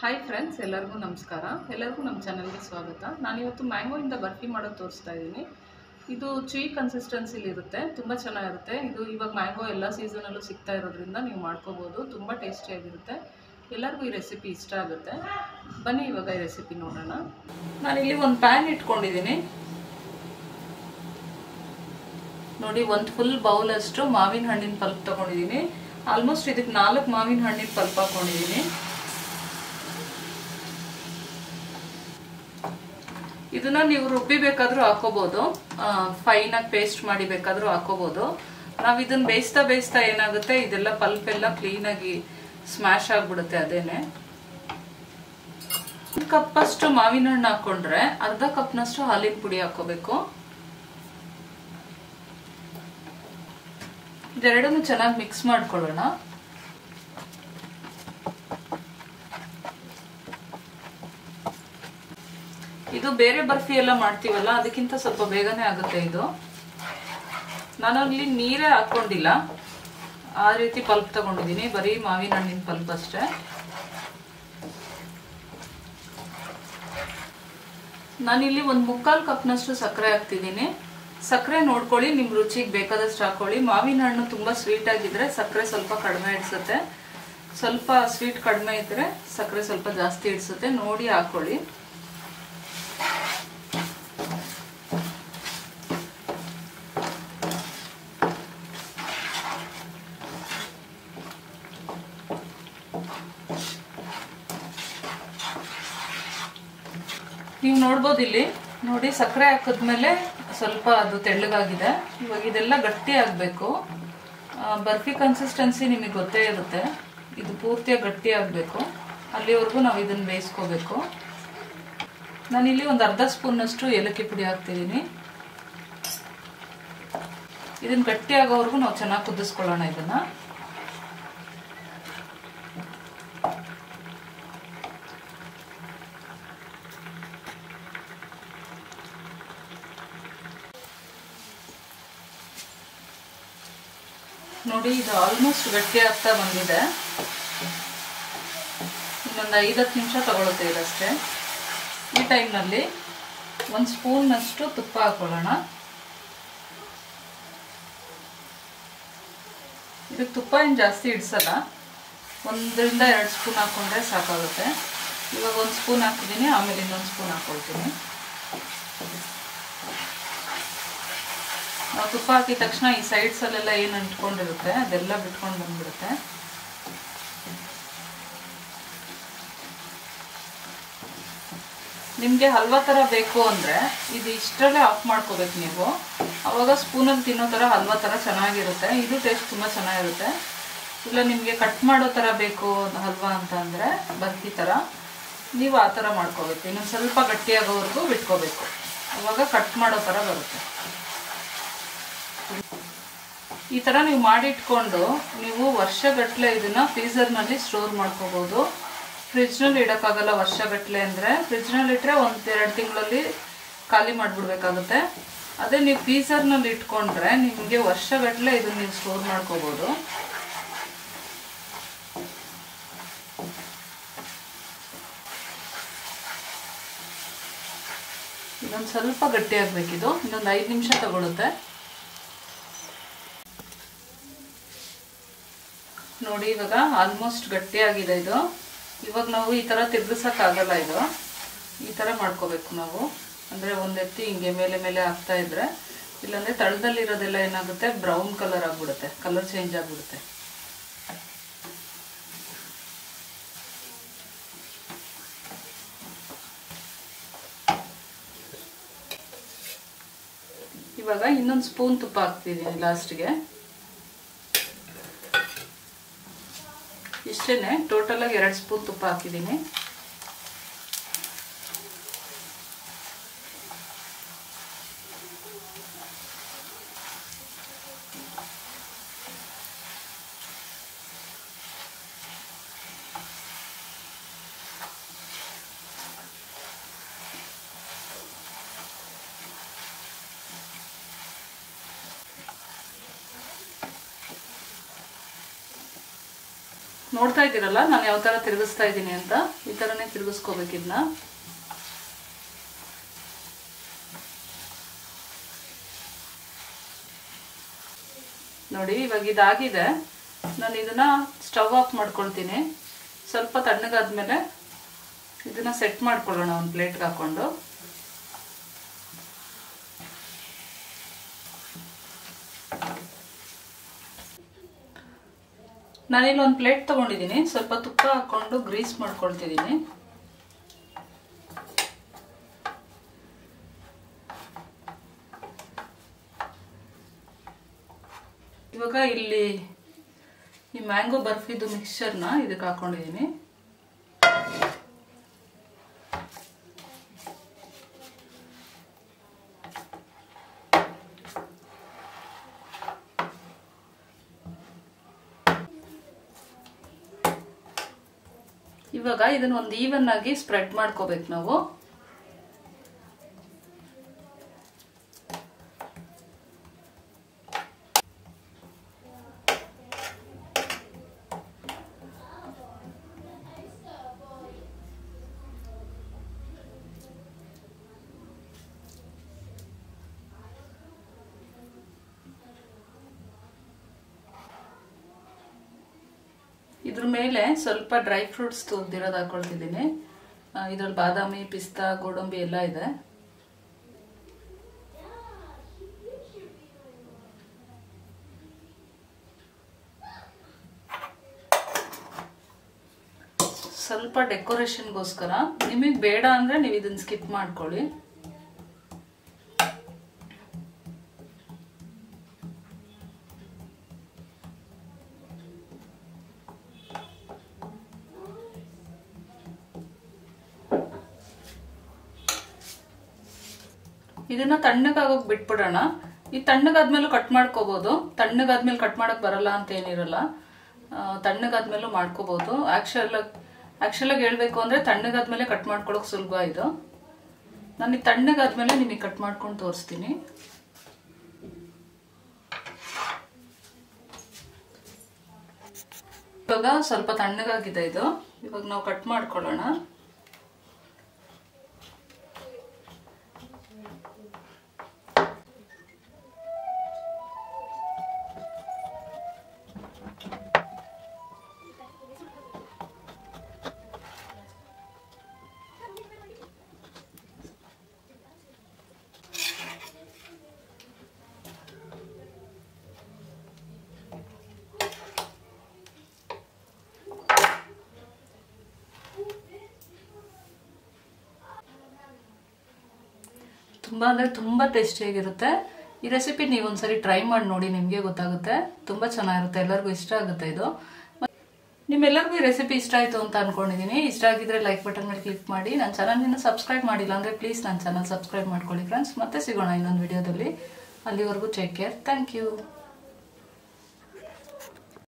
Hi friends, ಎಲ್ಲರಿಗೂ ನಮಸ್ಕಾರ. ಎಲ್ಲರಿಗೂ ನಮ್ಮ ಚಾನಲ್ಗೆ ಸ್ವಾಗತ. ನಾನಿವತ್ತು ಮ್ಯಾಂಗೋಯಿಂದ ಬರ್ಫಿ ಮಾಡೋದು ತೋರಿಸ್ತಾ ಇದ್ದೀನಿ. ಇದು ಚೀ ಕನ್ಸಿಸ್ಟೆನ್ಸಿಲಿ ಇರುತ್ತೆ, ತುಂಬ ಚೆನ್ನಾಗಿರುತ್ತೆ. ಇದು ಇವಾಗ ಮ್ಯಾಂಗೋ ಎಲ್ಲ ಸೀಸನಲ್ಲೂ ಸಿಗ್ತಾ ಇರೋದ್ರಿಂದ ನೀವು ಮಾಡ್ಕೋಬೋದು. ತುಂಬ ಟೇಸ್ಟಿಯಾಗಿರುತ್ತೆ. ಎಲ್ಲರಿಗೂ ಈ ರೆಸಿಪಿ ಇಷ್ಟ ಆಗುತ್ತೆ. ಬನ್ನಿ ಇವಾಗ ಈ ರೆಸಿಪಿ ನೋಡೋಣ. ನಾನಿಲ್ಲಿ ಒಂದು ಪ್ಯಾನ್ ಇಟ್ಕೊಂಡಿದ್ದೀನಿ. ನೋಡಿ, ಒಂದು ಫುಲ್ ಬೌಲಷ್ಟು ಮಾವಿನ ಹಣ್ಣಿನ ಪಲ್ಪ್ ತೊಗೊಂಡಿದ್ದೀನಿ. ಆಲ್ಮೋಸ್ಟ್ ಇದಕ್ಕೆ 4 ಮಾವಿನ ಹಣ್ಣಿನ ಪಲ್ಪ್ ಹಾಕ್ಕೊಂಡಿದ್ದೀನಿ. ಇದನ್ನ ನೀವು ರುಬ್ಬಿ ಬೇಕಾದ್ರೂ ಹಾಕೋಬಹುದು, ಫೈನ್ ಆಗಿ ಪೇಸ್ಟ್ ಮಾಡಿ ಬೇಕಾದ್ರೂ ಹಾಕೋಬಹುದು. ನಾವ್ ಇದನ್ನ ಬೇಯಿಸ್ತಾ ಏನಾಗುತ್ತೆ, ಇದೆಲ್ಲ ಪಲ್ಪ್ ಎಲ್ಲ ಕ್ಲೀನ್ ಆಗಿ ಸ್ಮ್ಯಾಶ್ ಆಗ್ಬಿಡುತ್ತೆ. ಅದೇನೆ 1 ಕಪ್ ಅಷ್ಟು ಮಾವಿನ ಹಣ್ಣು ಹಾಕೊಂಡ್ರೆ ಅರ್ಧ ಕಪ್ನಷ್ಟು ಹಾಲಿನ ಪುಡಿ ಹಾಕೋಬೇಕು. ಇದೆರಡನ್ನು ಚೆನ್ನಾಗಿ ಮಿಕ್ಸ್ ಮಾಡ್ಕೊಳ್ಳೋಣ. ಇದು ಬೇರೆ ಬರ್ಫಿ ಎಲ್ಲ ಮಾಡ್ತೀವಲ್ಲ, ಅದಕ್ಕಿಂತ ಸ್ವಲ್ಪ ಬೇಗನೆ ಆಗುತ್ತೆ ಇದು. ನಾನಲ್ಲಿ ನೀರೇ ಹಾಕೊಂಡಿಲ್ಲ, ಆ ರೀತಿ ಪಲ್ಪ್ ತಗೊಂಡಿದ್ದೀನಿ. ಬರೀ ಮಾವಿನ ಹಣ್ಣಿನ ಪಲ್ಪ್ ಅಷ್ಟೇ. ನಾನಿಲ್ಲಿ 1/4 ಕಪ್ನಷ್ಟು ಸಕ್ಕರೆ ಹಾಕ್ತಿದ್ದೀನಿ. ಸಕ್ಕರೆ ನೋಡ್ಕೊಳ್ಳಿ, ನಿಮ್ ರುಚಿಗೆ ಬೇಕಾದಷ್ಟು ಹಾಕೊಳ್ಳಿ. ಮಾವಿನ ಹಣ್ಣು ತುಂಬಾ ಸ್ವೀಟ್ ಆಗಿದ್ರೆ ಸಕ್ಕರೆ ಸ್ವಲ್ಪ ಕಡಿಮೆ ಇಡ್ಸುತ್ತೆ, ಸ್ವಲ್ಪ ಸ್ವೀಟ್ ಕಡಿಮೆ ಇದ್ರೆ ಸಕ್ಕರೆ ಸ್ವಲ್ಪ ಜಾಸ್ತಿ ಇಡ್ಸುತ್ತೆ. ನೋಡಿ ಹಾಕೊಳ್ಳಿ. ನೀವು ನೋಡ್ಬೋದು, ಇಲ್ಲಿ ನೋಡಿ ಸಕ್ಕರೆ ಹಾಕಿದ್ಮೇಲೆ ಸ್ವಲ್ಪ ಅದು ತೆಳ್ಳಗಾಗಿದೆ. ಇವಾಗ ಇದೆಲ್ಲ ಗಟ್ಟಿ ಆಗಬೇಕು. ಬರ್ಫಿ ಕನ್ಸಿಸ್ಟೆನ್ಸಿ ನಿಮಗೆ ಗೊತ್ತೇ ಇರುತ್ತೆ. ಇದು ಪೂರ್ತಿಯಾಗಿ ಗಟ್ಟಿ ಆಗಬೇಕು. ಅಲ್ಲಿವರೆಗೂ ನಾವು ಇದನ್ನು ಬೇಯಿಸ್ಕೋಬೇಕು. ನಾನಿಲ್ಲಿ ಒಂದು ಅರ್ಧ ಸ್ಪೂನಷ್ಟು ಏಲಕ್ಕಿ ಪುಡಿ ಹಾಕ್ತಿದ್ದೀನಿ. ಇದನ್ನು ಗಟ್ಟಿ ಆಗೋವರೆಗೂ ನಾವು ಚೆನ್ನಾಗಿ ಕುದಿಸ್ಕೊಳ್ಳೋಣ. ಇದನ್ನ ನೋಡಿ, ಇದು ಆಲ್ಮೋಸ್ಟ್ ಗಟ್ಟಿ ಆಗ್ತಾ ಬಂದಿದೆ. ಇನ್ನೊಂದು 5-10 ನಿಮಿಷ ತಗೊಳುತ್ತೆ ಇದಷ್ಟೇ. ಈ ಟೈಮ್ನಲ್ಲಿ 1 ಸ್ಪೂನ್ನಷ್ಟು ತುಪ್ಪ ಹಾಕೊಳ್ಳೋಣ. ಇದಕ್ಕೆ ತುಪ್ಪ ಏನು ಜಾಸ್ತಿ ಇಡ್ಸಲ್ಲ, 1-2 ಸ್ಪೂನ್ ಹಾಕೊಂಡ್ರೆ ಸಾಕಾಗುತ್ತೆ. ಇವಾಗ 1 ಸ್ಪೂನ್ ಹಾಕಿದ್ದೀನಿ, ಆಮೇಲೆ ಇನ್ನೊಂದು ಸ್ಪೂನ್ ಹಾಕೊಳ್ತೀನಿ. ನಾವು ತುಪ್ಪ ಹಾಕಿದ ತಕ್ಷಣ ಈ ಸೈಡ್ಸಲ್ಲೆಲ್ಲ ಏನು ಅಂಟ್ಕೊಂಡಿರುತ್ತೆ ಅದೆಲ್ಲ ಬಿಟ್ಕೊಂಡು ಬಂದ್ಬಿಡುತ್ತೆ. ನಿಮಗೆ ಹಲ್ವಾ ಥರ ಬೇಕು ಅಂದರೆ ಇದು ಇಷ್ಟರಲ್ಲೇ ಆಫ್ ಮಾಡ್ಕೋಬೇಕು ನೀವು. ಆವಾಗ ಸ್ಪೂನಲ್ಲಿ ತಿನ್ನೋ ಥರ ಹಲ್ವಾ ಥರ ಚೆನ್ನಾಗಿರುತ್ತೆ. ಇದು ಟೇಸ್ಟ್ ತುಂಬ ಚೆನ್ನಾಗಿರುತ್ತೆ. ಇಲ್ಲ ನಿಮಗೆ ಕಟ್ ಮಾಡೋ ಥರ ಬೇಕು ಹಲ್ವಾ ಅಂತ ಅಂದರೆ ಬರ್ಫಿ ಥರ, ನೀವು ಆ ಥರ ಮಾಡ್ಕೋಬೇಕು. ಇನ್ನೊಂದು ಸ್ವಲ್ಪ ಗಟ್ಟಿಯಾಗೋವರೆಗೂ ಬಿಟ್ಕೋಬೇಕು. ಆವಾಗ ಕಟ್ ಮಾಡೋ ಥರ ಬರುತ್ತೆ. ಈ ಥರ ನೀವು ಮಾಡಿಟ್ಕೊಂಡು ನೀವು ವರ್ಷಗಟ್ಟಲೆ ಇದನ್ನ ಫ್ರೀಝರ್ನಲ್ಲಿ ಸ್ಟೋರ್ ಮಾಡ್ಕೋಬೋದು. ಫ್ರಿಜ್ನಲ್ಲಿ ಇಡೋಕ್ಕಾಗಲ್ಲ ವರ್ಷಗಟ್ಟಲೆ ಅಂದರೆ. ಫ್ರಿಜ್ನಲ್ಲಿ ಇಟ್ಟರೆ 1-2 ತಿಂಗಳಲ್ಲಿ ಖಾಲಿ ಮಾಡಿಬಿಡ್ಬೇಕಾಗುತ್ತೆ. ಅದೇ ನೀವು ಫ್ರೀಝರ್ನಲ್ಲಿ ಇಟ್ಕೊಂಡ್ರೆ ನಿಮಗೆ ವರ್ಷಗಟ್ಟಲೆ ಇದನ್ನ ನೀವು ಸ್ಟೋರ್ ಮಾಡ್ಕೋಬೋದು. ಇದೊಂದು ಸ್ವಲ್ಪ ಗಟ್ಟಿ ಆಗಬೇಕಿದು. ಇನ್ನೊಂದು 5 ನಿಮಿಷ ತಗೊಳುತ್ತೆ. ನೋಡಿ, ಇವಾಗ ಆಲ್ಮೋಸ್ಟ್ ಗಟ್ಟಿ ಆಗಿದೆ ಇದು. ಇವಾಗ ನಾವು ಈ ಥರ ತಿರ್ಗಿಸೋಕ್ಕಾಗಲ್ಲ. ಇದು ಈ ಥರ ಮಾಡ್ಕೋಬೇಕು ನಾವು. ಅಂದರೆ ಒಂದೆತ್ತಿ ಹಿಂಗೆ ಮೇಲೆ ಮೇಲೆ ಆಗ್ತಾ ಇದ್ರೆ, ಇಲ್ಲಾಂದರೆ ತಳದಲ್ಲಿರೋದೆಲ್ಲ ಏನಾಗುತ್ತೆ, ಬ್ರೌನ್ ಕಲರ್ ಆಗಿಬಿಡುತ್ತೆ, ಕಲರ್ ಚೇಂಜ್ ಆಗಿಬಿಡುತ್ತೆ. ಇವಾಗ ಇನ್ನೊಂದು ಸ್ಪೂನ್ ತುಪ್ಪ ಹಾಕ್ತಿದ್ದೀನಿ ಲಾಸ್ಟ್ಗೆ. ಇಷ್ಟೇನೆ, ಟೋಟಲಾಗಿ 2 ಸ್ಪೂನ್ ತುಪ್ಪ ಹಾಕಿದ್ದೀನಿ. ನೋಡ್ತಾ ಇದ್ದೀರಲ್ಲ ನಾನು ಯಾವ ಥರ ತಿರುಗಿಸ್ತಾ ಇದ್ದೀನಿ ಅಂತ. ಈ ಥರನೇ ತಿರುಗಿಸ್ಕೋಬೇಕು ಇದನ್ನ. ನೋಡಿ ಇವಾಗ ಇದಾಗಿದೆ. ನಾನು ಇದನ್ನ ಸ್ಟವ್ ಆಫ್ ಮಾಡ್ಕೊಳ್ತೀನಿ. ಸ್ವಲ್ಪ ತಣ್ಣಗಾದ್ಮೇಲೆ ಇದನ್ನ ಸೆಟ್ ಮಾಡ್ಕೊಳ್ಳೋಣ ಒಂದು ಪ್ಲೇಟ್ಗೆ ಹಾಕೊಂಡು. ನಾನಿಲ್ಲಿ ಒಂದು ಪ್ಲೇಟ್ ತಗೊಂಡಿದ್ದೀನಿ. ಸ್ವಲ್ಪ ತುಪ್ಪ ಹಾಕೊಂಡು ಗ್ರೀಸ್ ಮಾಡ್ಕೊಳ್ತಿದ್ದೀನಿ. ಇವಾಗ ಇಲ್ಲಿ ಈ ಮ್ಯಾಂಗೋ ಬರ್ಫಿದು ಮಿಕ್ಸ್ಚರ್ನ ಇದಕ್ಕೆ ಹಾಕೊಂಡಿದ್ದೀನಿ. ಇವಾಗ ಇದನ್ನ ಒಂದು ಈವನ್ ಆಗಿ ಸ್ಪ್ರೆಡ್ ಮಾಡ್ಕೋಬೇಕು ನಾವು. ಇದ್ರ ಮೇಲೆ ಸ್ವಲ್ಪ ಡ್ರೈ ಫ್ರೂಟ್ಸ್ ತುರಿದಿರೋದು ಹಾಕೊಳ್ತಿದ್ದೀನಿ. ಇದರಲ್ಲಿ ಬಾದಾಮಿ, ಪಿಸ್ತಾ, ಗೋಡಂಬಿ ಎಲ್ಲ ಇದೆ. ಸ್ವಲ್ಪ ಡೆಕೋರೇಷನ್ಗೋಸ್ಕರ. ನಿಮಗೆ ಬೇಡ ಅಂದ್ರೆ ನೀವು ಇದನ್ನ ಸ್ಕಿಪ್ ಮಾಡ್ಕೊಳ್ಳಿ. ಇದನ್ನ ತಣ್ಣಗಾಗೋಗಿ ಬಿಟ್ಬಿಡೋಣ. ಈ ತಣ್ಣಗಾದ್ಮೇಲೂ ಕಟ್ ಮಾಡ್ಕೋಬಹುದು. ತಣ್ಣಗಾದ್ಮೇಲೆ ಕಟ್ ಮಾಡಕ್ ಬರಲ್ಲ ಅಂತ ಏನಿರಲ್ಲ. ತಣ್ಣಗಾದ್ಮೇಲೂ ಮಾಡ್ಕೋಬಹುದು. ಆಕ್ಚುಲಾಗಿ ಹೇಳ್ಬೇಕು ಅಂದ್ರೆ ತಣ್ಣಗಾದ್ಮೇಲೆ ಕಟ್ ಮಾಡ್ಕೊಳಕ್ ಸುಲಭ ಇದು. ನಾನು ಈ ತಣ್ಣಗಾದ್ಮೇಲೆ ನಿಮಗೆ ಕಟ್ ಮಾಡ್ಕೊಂಡು ತೋರಿಸ್ತೀನಿ. ಇವಾಗ ಸ್ವಲ್ಪ ತಣ್ಣಗಾಗಿದೆ ಇದು. ಇವಾಗ ನಾವು ಕಟ್ ಮಾಡ್ಕೊಳ್ಳೋಣ. ತುಂಬ ಅಂದರೆ ತುಂಬ ಟೇಸ್ಟಿಯಾಗಿರುತ್ತೆ. ಈ ರೆಸಿಪಿ ನೀವು ಒಂದ್ಸರಿ ಟ್ರೈ ಮಾಡಿ ನೋಡಿ, ನಿಮಗೆ ಗೊತ್ತಾಗುತ್ತೆ. ತುಂಬ ಚೆನ್ನಾಗಿರುತ್ತೆ, ಎಲ್ಲರಿಗೂ ಇಷ್ಟ ಆಗುತ್ತೆ ಇದು. ನಿಮ್ಮೆಲ್ಲರಿಗೂ ಈ ರೆಸಿಪಿ ಇಷ್ಟ ಆಯಿತು ಅಂತ ಅನ್ಕೊಂಡಿದ್ದೀನಿ. ಇಷ್ಟ ಆಗಿದ್ರೆ ಲೈಕ್ ಬಟನ್ ಮೇಲೆ ಕ್ಲಿಕ್ ಮಾಡಿ. ನನ್ನ ಚಾನಲ್ನ ಸಬ್ಸ್ಕ್ರೈಬ್ ಮಾಡಿಲ್ಲ ಅಂದರೆ ಪ್ಲೀಸ್ ನನ್ನ ಚಾನಲ್ ಸಬ್ಸ್ಕ್ರೈಬ್ ಮಾಡ್ಕೊಳ್ಳಿ ಫ್ರೆಂಡ್ಸ್. ಮತ್ತೆ ಸಿಗೋಣ ಇನ್ನೊಂದು ವಿಡಿಯೋದಲ್ಲಿ. ಅಲ್ಲಿವರೆಗೂ ಟೇಕ್ ಕೇರ್. Thank you.